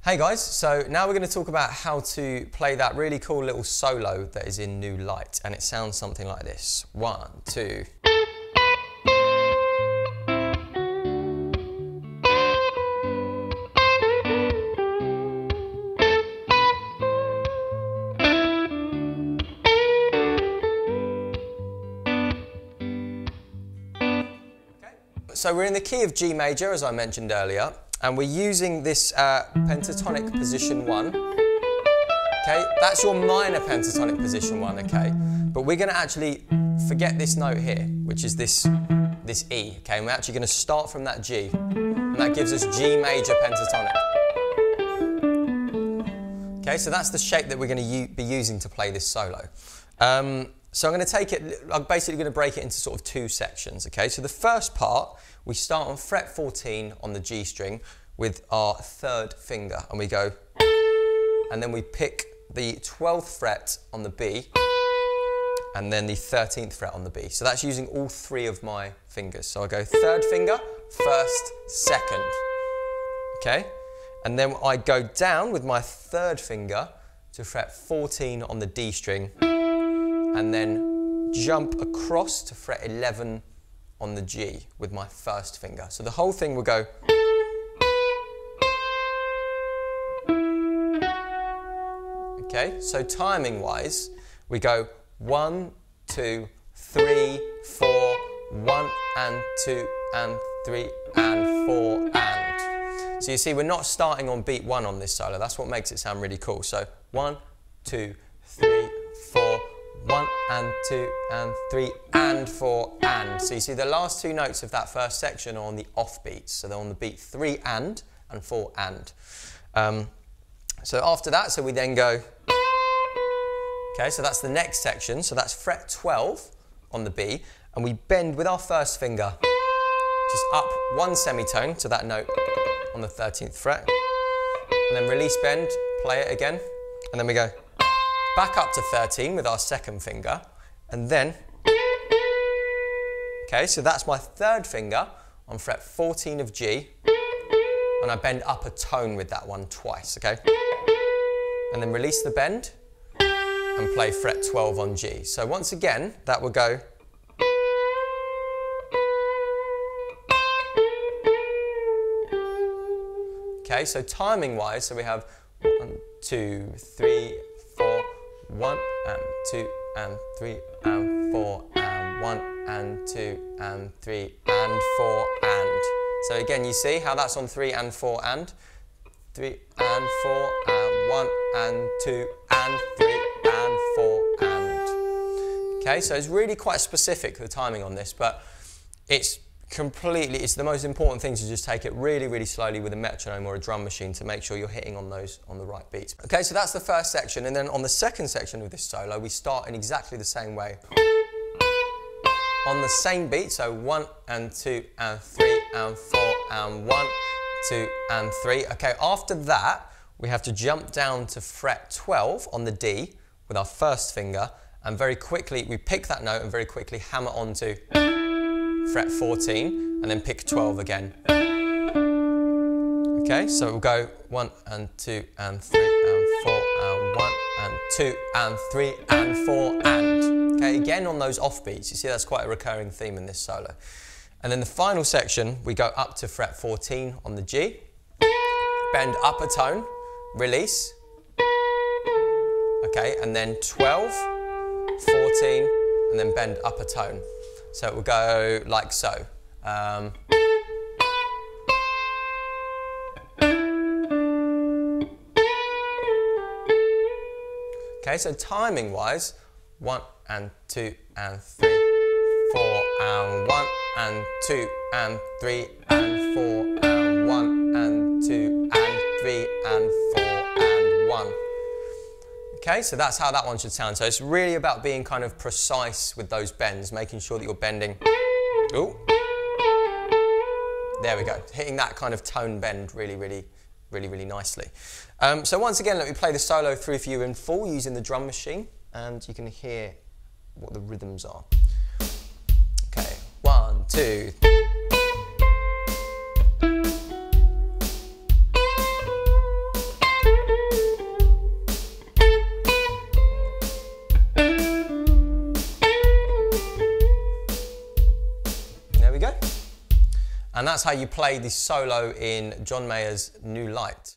Hey guys, so now we're going to talk about how to play that really cool little solo that is in New Light, and it sounds something like this. 1, 2. So we're in the key of G major, as I mentioned earlier, and we're using this pentatonic position 1. Okay, that's your minor pentatonic position 1, okay? But we're going to actually forget this note here, which is this E, okay? And we're actually going to start from that G, and that gives us G major pentatonic. Okay, so that's the shape that we're going to be using to play this solo. So I'm going to take it, I'm basically going to break it into sort of 2 sections, okay? So the first part, we start on fret 14 on the G string with our 3rd finger, and we go, and then we pick the 12th fret on the B, and then the 13th fret on the B. So that's using all 3 of my fingers. So I go 3rd finger, 1st, 2nd, okay? And then I go down with my 3rd finger to fret 14 on the D string, and then jump across to fret 11 on the G with my 1st finger. So the whole thing will go. Okay, so timing wise, we go 1, 2, 3, 4, 1 and 2 and 3 and 4 and. So you see, we're not starting on beat 1 on this solo. That's what makes it sound really cool. So 1, 2, 3, 4, 1 and 2 and 3 and 4 and. So you see the last 2 notes of that first section are on the off beats. So they're on the beat 3 and 4 and. So after that, so we then go, okay, so that's the next section. So that's fret 12 on the B, and we bend with our 1st finger, just up 1 semitone to that note on the 13th fret, and then release bend, play it again, and then we go back up to 13 with our 2nd finger, and then, okay, so that's my 3rd finger on fret 14 of G, and I bend up a tone with that one twice, okay? And then release the bend and play fret 12 on G. So once again, that will go. Okay, so timing wise, so we have 1, 2, 3, 4, 1 and 2 and 3 and 4 and 1 and 2 and 3 and 4 and. So again, you see how that's on 3 and 4 and. 3 and 4 and 1 and 2 and 3 and 4 and. Okay, so it's really quite specific, the timing on this, but it's the most important thing to just take it really, really slowly with a metronome or a drum machine to make sure you're hitting on those on the right beats. Okay, so that's the first section, and then on the second section of this solo, we start in exactly the same way. On the same beat, so 1 and 2 and 3 and 4 and 1, 2 and 3. Okay, after that, we have to jump down to fret 12 on the D with our 1st finger, and very quickly, we pick that note and very quickly hammer onto fret 14, and then pick 12 again. Okay, so we'll go 1 and 2 and 3 and 4 and 1 and 2 and 3 and 4 and. Okay, again on those off beats, you see that's quite a recurring theme in this solo. And then the final section, we go up to fret 14 on the G, bend up a tone, release, okay, and then 12, 14, and then bend up a tone. So it will go like so. Okay, so timing wise, 1 and 2 and 3, 4 and 1 and 2 and 3 and 4 and 1 and 2 and 3 and 4 and 1. Okay, so that's how that one should sound. So it's really about being kind of precise with those bends, making sure that you're bending. Ooh. There we go. Hitting that kind of tone bend really, really, really, really nicely. So once again, let me play the solo through for you in full using the drum machine, and you can hear what the rhythms are. Okay, 1, 2, 3. And that's how you play the solo in John Mayer's New Light.